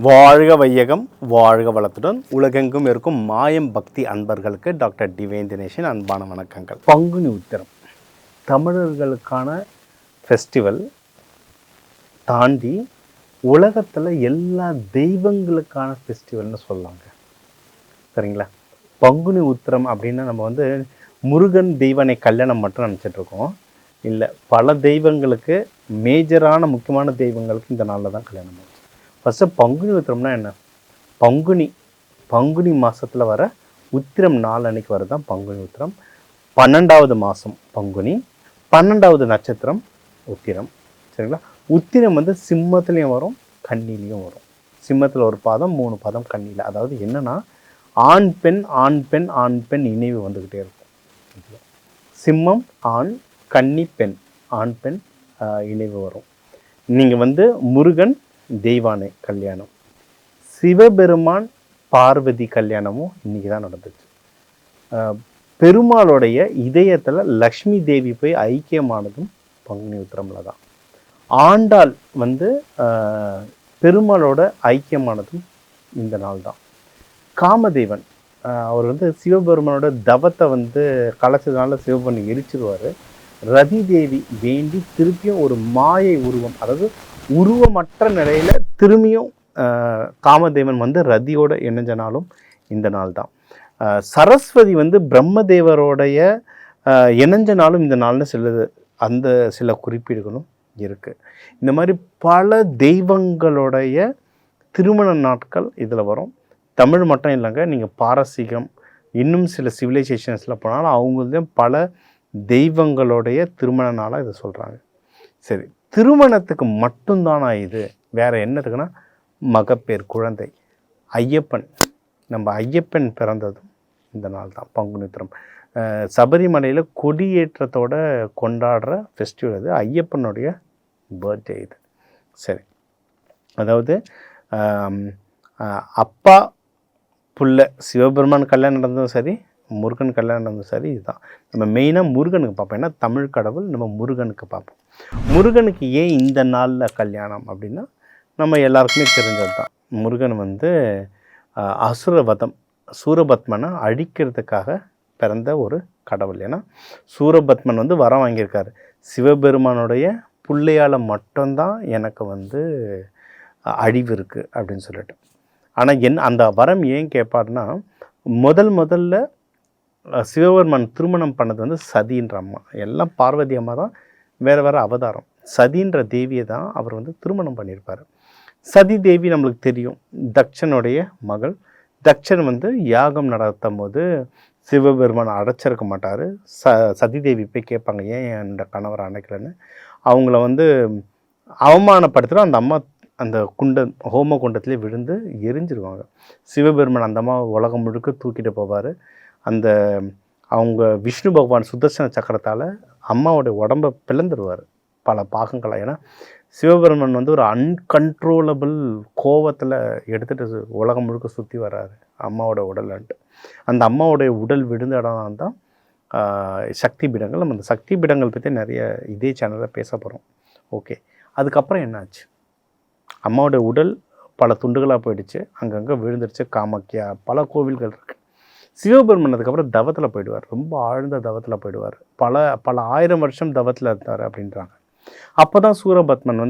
வாழ்க வையகம் வாழ்க வளத்துடன் உலகெங்கும் இருக்கும் மாயம் பக்தி அன்பர்களுக்கு டாக்டர் டிவைன் தினேஷன் அன்பான வணக்கங்கள். பங்குனி உத்திரம் தமிழர்களுக்கான ஃபெஸ்டிவல் தாண்டி உலகத்தில் எல்லா தெய்வங்களுக்கான ஃபெஸ்டிவல்னு சொல்லாங்க. சரிங்களா? பங்குனி உத்திரம் அப்படின்னா நம்ம முருகன் தெய்வனை கல்யாணம் மட்டும் நினச்சிட்ருக்கோம். இல்லை, பல தெய்வங்களுக்கு மேஜரான முக்கியமான தெய்வங்களுக்கு இந்த நாளில் தான் கல்யாணம் ஆகும். ஃபஸ்ட்டு பங்குனி உத்திரம்னா என்ன? பங்குனி மாதத்தில் வர உத்திரம் நாள் அன்னைக்கு வரதான் பங்குனி உத்திரம். 12வது மாதம் பங்குனி, 12வது நட்சத்திரம் உத்திரம். சரிங்களா? உத்திரம் சிம்மத்துலேயும் வரும், கன்னிலையும் வரும். சிம்மத்தில் ஒரு பாதம், 3 பாதம் கன்னியில். அதாவது என்னென்னா ஆண் பெண் ஆண் பெண் ஆண் பெண் இணைவு வந்துக்கிட்டே இருக்கும். சிம்மம் ஆண், கன்னி பெண், ஆண் பெண் இணைவு வரும். நீங்கள் முருகன் தெய்வானை கல்யாணம், சிவபெருமான் பார்வதி கல்யாணமும் இன்றைக்கி தான் நடந்துச்சு. பெருமாளுடைய இதயத்தில் லக்ஷ்மி தேவி போய் ஐக்கியமானதும் பங்குனி உத்திரமில் தான். ஆண்டாள் பெருமாளோட ஐக்கியமானதும் இந்த நாள் தான். காமதேவன் அவர் சிவபெருமானோட தவத்தை கலைச்சதுனால சிவபெருமான் எரிச்சிருவார். ரதி தேவி வேண்டி திருப்பியும் ஒரு மாயை உருவம், அதாவது உருவமற்ற நிலையில் திரும்பியும் காமதேவன் ரதியோட இணைஞ்சனாலும் இந்த நாள் தான். சரஸ்வதி பிரம்மதேவரோடைய இணைஞ்சனாலும் இந்த நாள்னு சில குறிப்பீடுகளும் இருக்குது. இந்த மாதிரி பல தெய்வங்களுடைய திருமண நாட்கள் இதில் வரும். தமிழ் மட்டும் இல்லைங்க, நீங்கள் பாரசீகம் இன்னும் சில சிவிலைசேஷன்ஸில் போனாலும் அவங்கள்தான் பல தெய்வங்களுடைய திருமண நாளாக இதை சொல்கிறாங்க. சரி, திருமணத்துக்கு மட்டும்தானா இது? வேறு என்னத்துக்குன்னா மகப்பேர், குழந்தை, ஐயப்பன், நம்ம ஐயப்பன் பிறந்ததும் இந்த நாள் தான் பங்குனி உத்திரம். சபரிமலையில் கொடியேற்றத்தோடு கொண்டாடுற ஃபெஸ்டிவல் அது, ஐயப்பனுடைய பர்த்டே இது. சரி, அதாவது அப்பா புள்ள சிவபெருமான் கல்யாணம் நடந்ததும் சரி, முருகன் கல்யாணம் நடந்ததும் சரி, இதுதான் நம்ம மெயினாக முருகனுக்கு பார்ப்போம். ஏன்னா தமிழ் கடவுள், நம்ம முருகனுக்கு பார்ப்போம். முருகனுக்கு ஏன் இந்த நாளில் கல்யாணம் அப்படின்னா நம்ம எல்லாருக்குமே தெரிஞ்சது தான். முருகன் அசுரவதம், சூரபத்மனை அழிக்கிறதுக்காக பிறந்த ஒரு கடவுள். ஏன்னா சூரபத்மன் வரம் வாங்கியிருக்காரு, சிவபெருமானுடைய பிள்ளையால் மட்டும்தான் எனக்கு அழிவு இருக்குது அப்படின்னு சொல்லிட்டு. ஆனால் அந்த வரம் ஏன் கேட்பாருன்னா, முதல்ல சிவபெருமான் திருமணம் பண்ணது சதின்ற அம்மா, எல்லாம் பார்வதி அம்மா தான், வேறு அவதாரம். சதின்ற தேவியை தான் அவர் திருமணம் பண்ணியிருப்பார். சதி தேவி நம்மளுக்கு தெரியும், தக்ஷனுடைய மகள். தக்ஷன் யாகம் நடத்தும் போது சிவபெருமான் அடைச்சிருக்க மாட்டார். சதி தேவி போய் கேட்பாங்க, ஏன் என் கணவர் அணைக்கலன்னு. அவங்கள அவமானப்படுத்துகிற அந்த அம்மா அந்த ஹோம குண்டத்திலே விழுந்து எரிஞ்சிருவாங்க. சிவபெருமான் அந்த அம்மா உலகம் முழுக்க தூக்கிட்டு போவார். அவங்க விஷ்ணு பகவான் சுதர்சன சக்கரத்தால் அம்மாவோடைய உடம்பை பிளந்துடுவார் பல பாகங்களாக. ஏன்னா சிவபெருமன் ஒரு அன்கண்ட்ரோலபிள் கோவத்தில் எடுத்துகிட்டு உலகம் முழுக்க சுற்றி வர்றாரு அம்மாவோட உடல்ன்ட்டு. அந்த அம்மாவோடைய உடல் விழுந்த இடம் தான் சக்தி பீடங்கள். நம்ம அந்த சக்தி பீடங்கள் பற்றி நிறைய இதே சேனலில் பேச போகிறோம். ஓகே, அதுக்கப்புறம் என்னாச்சு? அம்மாவோட உடல் பல துண்டுகளாக போயிடுச்சு, அங்கங்கே விழுந்துருச்சு. காமாக்கியா பல கோவில்கள் இருக்குது. சிவபெருமன் அதுக்கப்புறம் தவத்தில் போயிடுவார், ரொம்ப ஆழ்ந்த தவத்தில் போயிடுவார். பல ஆயிரம் வருஷம் தவத்தில் இருந்தார் அப்படின்றாங்க. அப்போ தான் சூரபத்மன்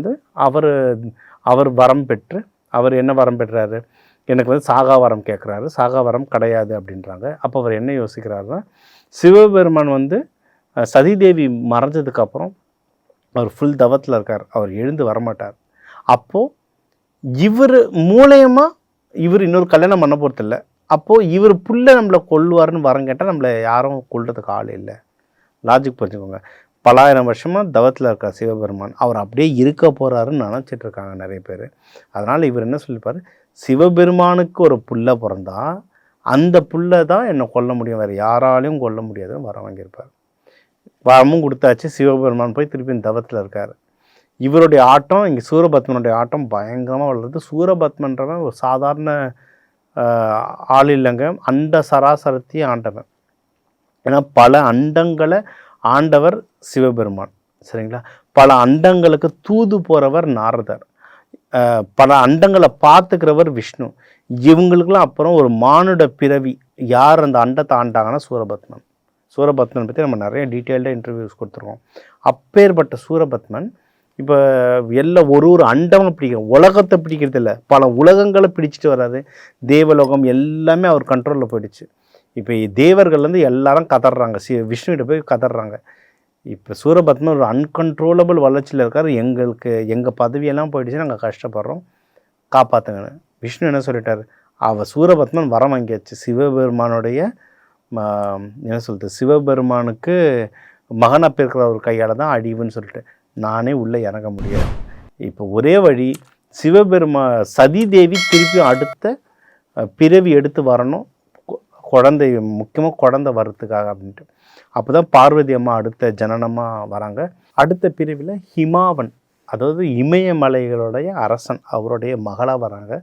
அவர் வரம் பெற்று, அவர் என்ன வரம் பெற்றாரு? எனக்கு சாகா வரம் கேட்குறாரு. சாகா வரம் கிடையாது அப்படின்றாங்க. அப்போ அவர் என்ன யோசிக்கிறாருன்னா, சிவபெருமான் சதிதேவி மறைஞ்சதுக்கப்புறம் அவர் ஃபுல் தவத்தில் இருக்கார், அவர் எழுந்து வரமாட்டார். அப்போது இவர் மூலயமா இவர் இன்னொரு கல்யாணம் பண்ண போகிறதில்ல. அப்போது இவர் புள்ள நம்மளை கொல்லுவார்னு வரம் கேட்டால் நம்மளை யாரும் கொல்றதுக்கு ஆள் இல்லை. லாஜிக் புரிஞ்சுக்கோங்க. பலாயிரம் வருஷமாக தவத்தில் இருக்கார் சிவபெருமான், அவர் அப்படியே இருக்க போகிறாருன்னு நினச்சிட்டு இருக்காங்க நிறைய பேர். அதனால் இவர் என்ன சொல்லிப்பார், சிவபெருமானுக்கு ஒரு புள்ள பிறந்தா அந்த புள்ள தான் என்னை கொல்ல முடியும், வேறு யாராலையும் கொல்ல முடியாதுன்னு வரம் வாங்கியிருப்பார். வரமும் கொடுத்தாச்சு. சிவபெருமான் போய் திருப்பி தவத்தில் இருக்கார். இவருடைய ஆட்டம், இங்கே சூரபத்மனுடைய ஆட்டம் பயங்கரமாக வளருது. சூரபத்மன்றவன் ஒரு சாதாரண ஆள் இல்லைங்க, அண்ட சராசரத்தையும் ஆண்டவன். ஏன்னா பல அண்டங்களை ஆண்டவர் சிவபெருமான். சரிங்களா? பல அண்டங்களுக்கு தூது போகிறவர் நாரதர். பல அண்டங்களை பார்த்துக்கிறவர் விஷ்ணு. இவங்களுக்கெல்லாம் அப்புறம் ஒரு மானுட பிறவி யார் அந்த அண்டத்தை ஆண்டாங்கன்னா சூரபத்மன். சூரபத்மன் பற்றி நம்ம நிறைய டீட்டெயில்டாக இன்டர்வியூஸ் கொடுத்துருக்கோம். அப்பேற்பட்ட சூரபத்மன் இப்போ எல்லாம் ஒரு அண்டமும் பிடிக்கிறோம், உலகத்தை பிடிக்கிறது இல்லை, பல உலகங்களை பிடிச்சிட்டு வராது. தேவலோகம் எல்லாமே அவர் கண்ட்ரோலில் போயிடுச்சு. இப்போ தேவர்கள்லேருந்து எல்லாரும் கதறாங்க, விஷ்ணுகிட்ட போய் கதறாங்க. இப்போ சூரபத்மன் ஒரு அன்கண்ட்ரோலபிள் வளர்ச்சியில் இருக்கார். எங்கள் பதவியெல்லாம் போயிடுச்சு, நாங்கள் கஷ்டப்படுறோம், காப்பாற்றுங்கன்னு. விஷ்ணு என்ன சொல்லிட்டார், சூரபத்மன் வரம் வாங்கியாச்சு. சிவபெருமானுடைய என்ன சொல்கிறது, சிவபெருமானுக்கு மகனாக இருக்கிற ஒரு கையால் தான் அடிவுன்னு சொல்லிட்டு நானே உள்ளே இறங்க முடியாது. இப்போ ஒரே வழி, சதி தேவி திருப்பி அடுத்த பிறவி எடுத்து வரணும், குழந்தை, முக்கியமாக குழந்தை வர்றதுக்காக அப்படின்ட்டு. அப்போ தான் பார்வதி அம்மா அடுத்த ஜனனமாக வராங்க. அடுத்த பிரிவில் ஹிமாவன், அதாவது இமயமலைகளுடைய அரசன், அவருடைய மகளாக வராங்க.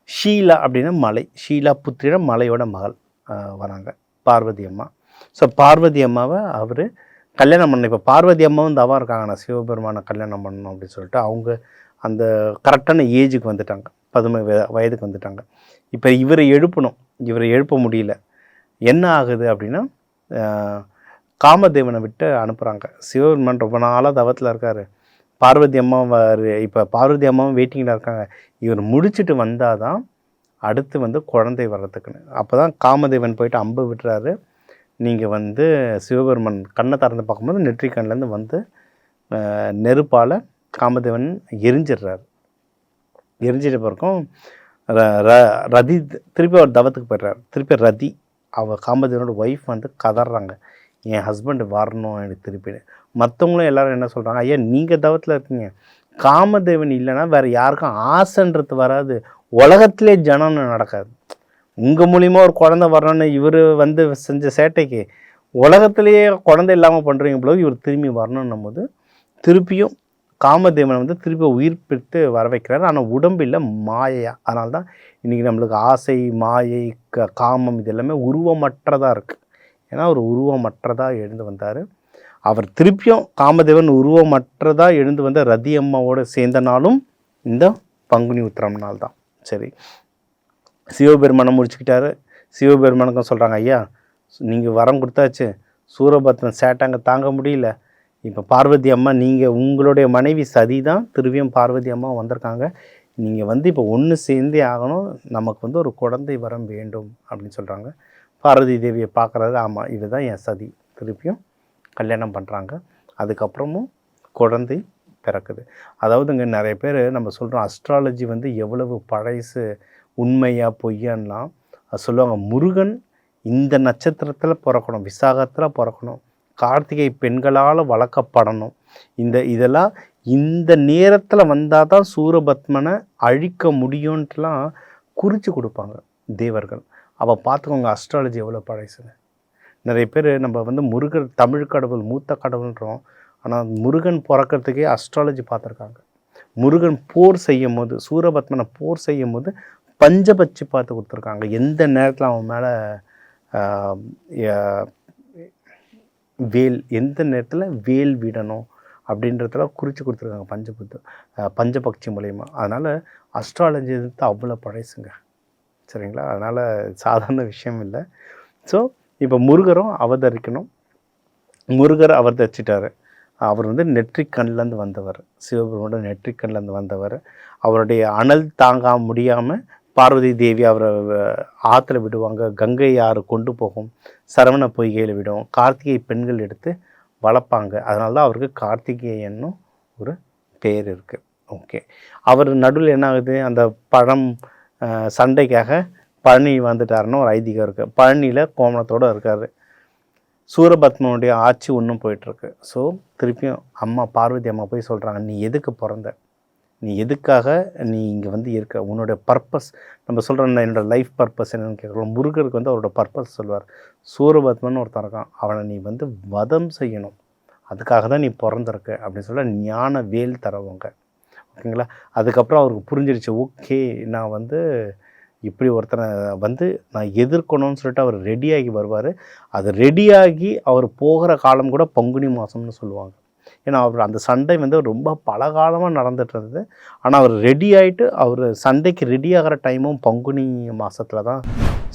ஷீலா அப்படின்னா மலை, ஷீலா புத்திர மலையோட மகள் வராங்க பார்வதி அம்மா. ஸோ பார்வதி அம்மாவை அவர் கல்யாணம் பண்ண, இப்போ பார்வதி அம்மாவும் தவா இருக்காங்க, நான் சிவபெருமானை கல்யாணம் பண்ணணும் அப்படின்னு சொல்லிட்டு அவங்க அந்த கரெக்டான ஏஜுக்கு வந்துட்டாங்க, 17 வயதுக்கு வந்துட்டாங்க. இப்போ இவரை எழுப்ப முடியல. என்ன ஆகுது அப்படின்னா, காமதேவனை விட்டு அனுப்புகிறாங்க. சிவபெருமான் ரொம்ப நாளாக தவத்தில் இருக்கார். பார்வதி அம்மா இப்போ பார்வதி அம்மாவும் வெயிட்டிங்கில் இருக்காங்க. இவர் முடிச்சுட்டு வந்தால் தான் அடுத்து குழந்தை வர்றதுக்குன்னு. அப்போ தான் காமதேவன் போயிட்டு அம்பு விட்டுறாரு. நீங்கள் சிவபெருமன் கண்ணை திறந்து பார்க்கும்போது நெற்றிக்கண்ணிலேருந்து நெருப்பால் காமதேவன் எரிஞ்சிடுறாரு. எரிஞ்சிட்ட பிறக்கும் ரதி திருப்பி அவர் தவத்துக்கு போய்டுறாரு. திருப்பி ரதி காமதேவனோட ஒய்ஃப் கதறாங்க, என் ஹஸ்பண்ட் வரணும் எனக்கு திருப்பின்னு. மற்றவங்களும் எல்லோரும் என்ன சொல்கிறாங்க, ஐயா நீங்கள் தவத்தில் இருக்கீங்க, காமதேவன் இல்லைன்னா வேறு யாருக்கும் ஆசைன்றது வராது, உலகத்திலே ஜனனம் நடக்காது. உங்கள் மூலிமா ஒரு குழந்தை வரணும்னு இவர் செஞ்ச சேட்டைக்கு உலகத்திலேயே குழந்தை இல்லாமல் பண்ணுறீங்க போல, இவர் திரும்பி வரணுன்னும் போது திருப்பியும் காமதேவனை திருப்பி உயிர் பெற்று வர வைக்கிறார். ஆனால் உடம்பு இல்லை, மாயையா. அதனால தான் இன்றைக்கி நம்மளுக்கு ஆசை, மாயை, காமம் இது எல்லாமே உருவமற்றதாக இருக்குது. ஏன்னா அவர் உருவமற்றதாக எழுந்து வந்தார். அவர் திருப்பியும் காமதேவன் உருவமற்றதாக எழுந்து வந்த ரதி அம்மாவோடு சேர்ந்த நாளும் இந்த பங்குனி உத்திரம் நாள் தான். சரி, சிவபெருமானை முடிச்சுக்கிட்டாரு. சிவபெருமானுக்கும் சொல்கிறாங்க, ஐயா நீங்கள் வரம் கொடுத்தாச்சு, சூரபத்மன் சேட்டாங்க தாங்க முடியல, இப்போ பார்வதி அம்மா நீங்கள் உங்களுடைய மனைவி சதி தான் திருவியம் பார்வதி அம்மா வந்திருக்காங்க, நீங்கள் இப்போ ஒன்று சேர்ந்தே ஆகணும், நமக்கு ஒரு குழந்தை வரம் வேண்டும் அப்படின்னு சொல்கிறாங்க. பார்வதி தேவியை பார்க்குறாரு, ஆமாம் இதுதான் என் சதி, திருப்பியும் கல்யாணம் பண்ணுறாங்க. அதுக்கப்புறமும் குழந்தை பிறக்குது. அதாவது இங்கே நிறைய பேர் நம்ம சொல்கிறோம் அஸ்ட்ராலஜி எவ்வளவு பழசு, உண்மையா பொய்யான்லாம் அது சொல்லுவாங்க. முருகன் இந்த நட்சத்திரத்தில் பிறக்கணும், விசாகத்தில் பிறக்கணும், கார்த்திகை பெண்களால் வளர்க்கப்படணும், இதெல்லாம் இந்த நேரத்தில் வந்தால் தான் சூரபத்மனை அழிக்க முடியும்ன்ட்டுலாம் குறித்து கொடுப்பாங்க தேவர்கள். அவள் பார்த்துக்கோங்க அஸ்ட்ராலஜி எவ்வளோ பழசுன்னு. நிறைய பேர் நம்ம முருகர் தமிழ் கடவுள் மூத்த கடவுள்ன்றோம், ஆனால் முருகன் பிறக்கிறதுக்கே அஸ்ட்ராலஜி பார்த்துருக்காங்க. முருகன் போர் செய்யும் போது, சூரபத்மனை போர் செய்யும் போது பஞ்சபட்சி பார்த்து கொடுத்துருக்காங்க. எந்த நேரத்தில் அவன் மேலே வேல், எந்த நேரத்தில் வேல் விடணும் அப்படின்றதெல்லாம் குறித்து கொடுத்துருக்காங்க பஞ்சபக்ஷி மூலயமா. அதனால் அஸ்ட்ராலஜி அவ்வளோ பழசுங்க, சரிங்களா? அதனால் சாதாரண விஷயம் இல்லை. ஸோ இப்போ முருகரும் அவதரிக்கணும். முருகர் அவதரிச்சிட்டார். அவர் நெற்றிக்கண்ணிலேருந்து வந்தவர், சிவபெருமானோட நெற்றிக்கண்ணிலேருந்து வந்தவர். அவருடைய அனல் தாங்க முடியாமல் பார்வதி தேவி அவரை ஆற்றுல விடுவாங்க, கங்கை ஆறு கொண்டு போகும், சரவண பொய்கையில் விடும், கார்த்திகை பெண்கள் எடுத்து வளர்ப்பாங்க. அதனால தான் அவருக்கு கார்த்திகேயன்னு ஒரு பேர் இருக்குது. ஓகே, அவர் நடுவில் என்ன ஆகுது, அந்த பழம் சண்டைக்காக பழனி வந்துட்டாருன்னு ஒரு ஐதீகம் இருக்குது. பழனியில் கோமணத்தோடு இருக்கார். சூரபத்மனுடைய ஆட்சி ஒன்றும் போயிட்டுருக்கு. ஸோ திருப்பியும் அம்மா பார்வதி அம்மா போய் சொல்கிறாங்க, நீ எதுக்கு பிறந்த, நீ எதுக்காக நீ இங்கே இருக்க, உன்னோட பர்பஸ். நம்ம சொல்கிறோம் என்னோட லைஃப் பர்பஸ் என்னென்னு கேட்குறோம். முருகருக்கு அவரோட பர்பஸ் சொல்லுவார். சூரபத்மன் ஒருத்தன் இருக்கான், அவனை நீ வதம் செய்யணும், அதுக்காக தான் நீ பிறந்திருக்க அப்படின்னு சொல்ல ஞான வேல் தரவங்க. ஓகேங்களா? அதுக்கப்புறம் அவருக்கு புரிஞ்சிடுச்சு, ஓகே நான் இப்படி ஒருத்தனை நான் எதிர்க்கணும்னு சொல்லிட்டு அவர் ரெடியாகி வருவார். அது ரெடியாகி அவர் போகிற காலம் கூட பங்குனி மாதம்னு சொல்லுவாங்க. ஏன்னா அவர் அந்த சண்டை வந்து ரொம்ப பலகாலமாக நடந்துட்டு இருந்தது. ஆனால் அவர் ரெடி ஆகிட்டு அவர் சண்டைக்கு ரெடி ஆகிற டைமும் பங்குனி மாதத்தில் தான்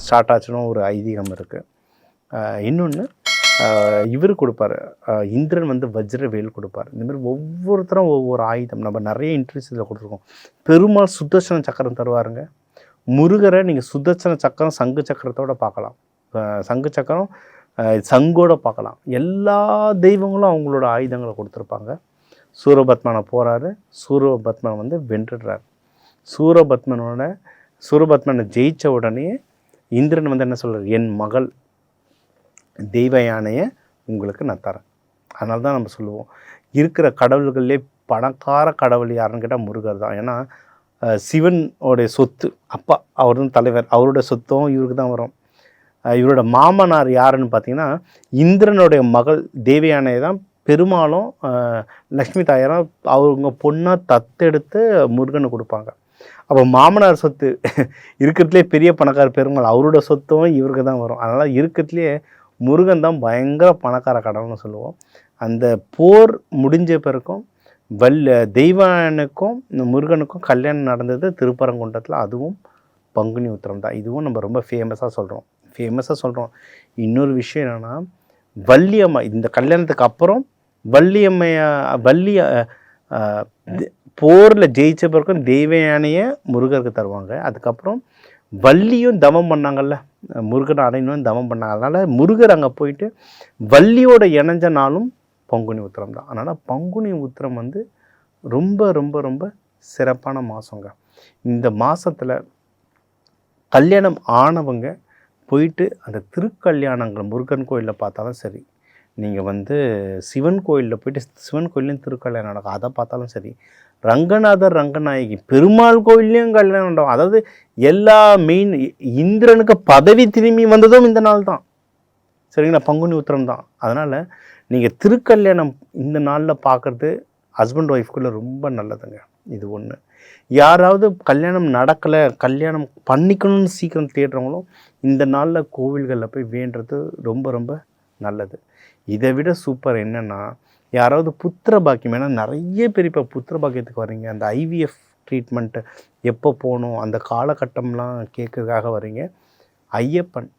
ஸ்டார்ட் ஆச்சுன்னு ஒரு ஐதீகம் இருக்குது. இன்னொன்று இவர் கொடுப்பார், இந்திரன் வந்து வஜ்ர வேல் கொடுப்பார். இந்தமாதிரி ஒவ்வொருத்தரும் ஒவ்வொரு ஆயுதம் நம்ம நிறைய இன்ட்ரெஸ்ட் இதில் கொடுத்துருக்கோம். பெருமாள் சுதர்சன சக்கரம் தருவாருங்க. முருகரை நீங்கள் சுதர்சன சக்கரம் சங்கு சக்கரத்தோடு பார்க்கலாம், சங்கு சக்கரம் சங்கோட பார்க்கலாம். எல்லா தெய்வங்களும் அவங்களோட ஆயுதங்களை கொடுத்துருப்பாங்க. சூரபத்மனை போகிறாரு, சூரபத்மனை வந்து வென்றுடுறார். சூரபத்மனை ஜெயித்த உடனே இந்திரன் வந்து என்ன சொல்கிறார், என் மகள் தெய்வ யானையை உங்களுக்கு நான் தரேன். அதனால தான் நம்ம சொல்லுவோம், இருக்கிற கடவுள்களே பணக்கார கடவுள் யாருன்னு கேட்டால் முருகர் தான். ஏன்னா சிவனுடைய சொத்து அப்பா, அவர் தான் தலைவர், அவரோட சொத்தும் இவருக்கு தான் வரும். இவரோட மாமனார் யாருன்னு பார்த்தீங்கன்னா இந்திரனுடைய மகள் தெய்வ யானையை தான் பெருமாளும் லக்ஷ்மி தாயாரும் அவங்க பொண்ணாக தத்தெடுத்து முருகனை கொடுப்பாங்க. அப்போ மாமனார் சொத்து இருக்கிறதுலே பெரிய பணக்கார பெருமாள், அவரோட சொத்தும் இவருக்கு தான் வரும். அதனால் இருக்கிறதுலே முருகன் தான் பயங்கர பணக்கார கடவுள்னு சொல்லுவோம். அந்த போர் முடிஞ்ச பிறக்கும் தெய்வானுக்கும் முருகனுக்கும் கல்யாணம் நடந்தது திருப்பரங்குன்றத்தில். அதுவும் பங்குனி உத்திரம் தான். இதுவும் நம்ம ரொம்ப ஃபேமஸாக சொல்கிறோம். இன்னொரு விஷயம் என்னென்னா, வள்ளியம்மா இந்த கல்யாணத்துக்கு அப்புறம் வள்ளி போரில் ஜெயிச்ச பிறக்கும் தெய்வ யானையை முருகருக்கு தருவாங்க. அதுக்கப்புறம் வள்ளியும் தவம் பண்ணாங்கல்ல, முருகனை அடையணும்னு தவம் பண்ணாங்க. அதனால் முருகர் அங்கே போயிட்டு வள்ளியோட இணைஞ்ச நாளும் பங்குனி உத்திரம் தான். அதனால் பங்குனி உத்திரம் வந்து ரொம்ப ரொம்ப ரொம்ப சிறப்பான மாதங்க. இந்த மாதத்தில் கல்யாணம் ஆனவங்க போயிட்டு அந்த திருக்கல்யாணங்கள் முருகன் கோயிலில் பார்த்தாலும் சரி, நீங்கள் வந்து சிவன் கோயிலில் போயிட்டு சிவன் கோயிலையும் திருக்கல்யாணம் நடக்கும், அதை பார்த்தாலும் சரி, ரங்கநாதர் ரங்கநாயகி பெருமாள் கோயில்லையும் கல்யாணம் நடக்கும். அதாவது எல்லா மெயின் இந்திரனுக்கு பதவி திரும்பி வந்ததும் இந்த நாள் தான், சரிங்களா, பங்குனி உத்திரம் தான். அதனால் நீங்கள் திருக்கல்யாணம் இந்த நாளில் பார்க்குறது ஹஸ்பண்ட் ஒய்ஃப்குள்ளே ரொம்ப நல்லதுங்க. இது ஒன்று. யாராவது கல்யாணம் நடக்கலை, கல்யாணம் பண்ணிக்கணும்னு சீக்கிரம் தேடுறவங்களும் இந்த நாளில் கோவில்களில் போய் வேண்டுறது ரொம்ப ரொம்ப நல்லது. இதை விட சூப்பர் என்னென்னா, யாராவது புத்திர பாக்கியம், ஏன்னா நிறைய பேர் இப்போ புத்திர பாக்கியத்துக்கு வரீங்க, அந்த ஐவிஎஃப் ட்ரீட்மெண்ட்டு எப்போ போகணும் அந்த காலகட்டம்லாம் கேட்கறதுக்காக வரீங்க. ஐயப்பன்,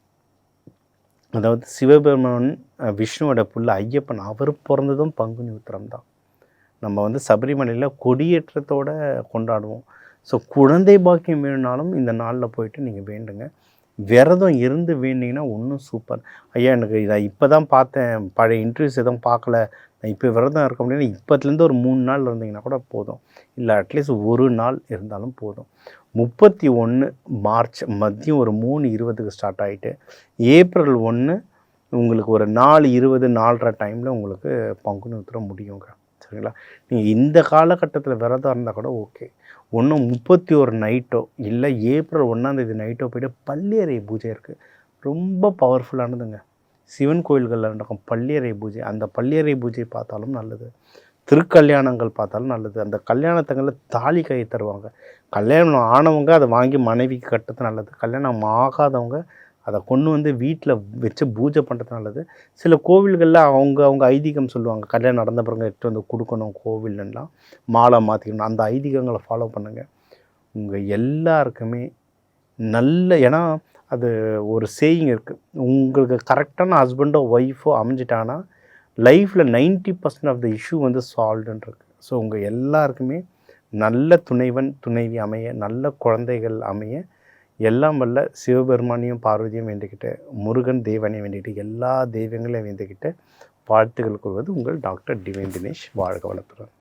அதாவது சிவபெருமான் விஷ்ணுவோட புள்ள ஐயப்பன், அவர் பிறந்ததும் பங்குனி உத்திரம் தான். நம்ம வந்து சபரிமலையில் கொடியேற்றத்தோடு கொண்டாடுவோம். ஸோ குழந்தை பாக்கியம் வேணுனாலும் இந்த நாளில் போயிட்டு நீங்கள் வேண்டுங்க. விரதம் இருந்து வேண்டிங்கன்னா இன்னும் சூப்பர். ஐயா எனக்கு இதை இப்போ தான் பார்த்தேன், பழைய இன்டர்வியூஸ் எதுவும் பார்க்கல, நான் இப்போ விரதம் இருக்க முடியாது, இப்போத்துலேருந்து ஒரு 3 நாள் இருந்தீங்கன்னா கூட போதும், இல்லை அட்லீஸ்ட் ஒரு நாள் இருந்தாலும் போதும். 31 மார்ச் மதியம் ஒரு 3:20க்கு ஸ்டார்ட் ஆகிட்டு ஏப்ரல் 1 உங்களுக்கு ஒரு 4:20 4:30 டைமில் உங்களுக்கு பங்குனி உத்திரம் முடியுங்க, சரிங்களா. நீங்கள் இந்த காலகட்டத்தில் விரதம் இருந்தால் கூட ஓகே. ஒன்றும் 31 நைட்டோ இல்லை ஏப்ரல் 1 நைட்டோ போய்ட்டு பள்ளியறை பூஜை இருக்குது, ரொம்ப பவர்ஃபுல்லானதுங்க. சிவன் கோயில்களில் நடக்கும் பள்ளியறை பூஜை, அந்த பள்ளியறை பூஜை பார்த்தாலும் நல்லது, திருக்கல்யாணங்கள் பார்த்தாலும் நல்லது. அந்த கல்யாணத்தங்களில் தாலி கை தருவாங்க. கல்யாணம் ஆனவங்க அதை வாங்கி மனைவிக்கு கட்டுறது நல்லது, கல்யாணம் ஆகாதவங்க அதை கொண்டு வந்து வீட்டில் வச்சு பூஜை பண்ணுறது நல்லது. சில கோவில்களில் அவங்க ஐதீகம் சொல்லுவாங்க, கல்யாணம் நடந்த பிறகு எடுத்து வந்து கொடுக்கணும் கோவில்லாம், மாலை மாற்றிக்கணும், அந்த ஐதீகங்களை ஃபாலோ பண்ணுங்கள். உங்கள் எல்லாருக்குமே நல்ல, ஏன்னா அது ஒரு சேயிங் இருக்குது, உங்களுக்கு கரெக்டான ஹஸ்பண்டோ ஒய்ஃபோ அமைஞ்சிட்டாங்கன்னா லைஃப்பில் 90% ஆஃப் த இஷ்யூ வந்து சால்வ்டுன்னு இருக்குது. ஸோ உங்கள் எல்லாருக்குமே நல்ல துணைவன் துணைவி அமைய, நல்ல குழந்தைகள் அமைய எல்லாம் வல்ல சிவபெருமானையும் பார்வதியும் வேண்டிக்கிட்டு, முருகன் தேவனையும் வேண்டிக்கிட்டு, எல்லா தெய்வங்களையும் வேண்டிக்கிட்டு வாழ்த்துக்கள் கூறுவது உங்கள் டாக்டர் டிவைன் தினேஷ். வாழ்க வளத்துடன்.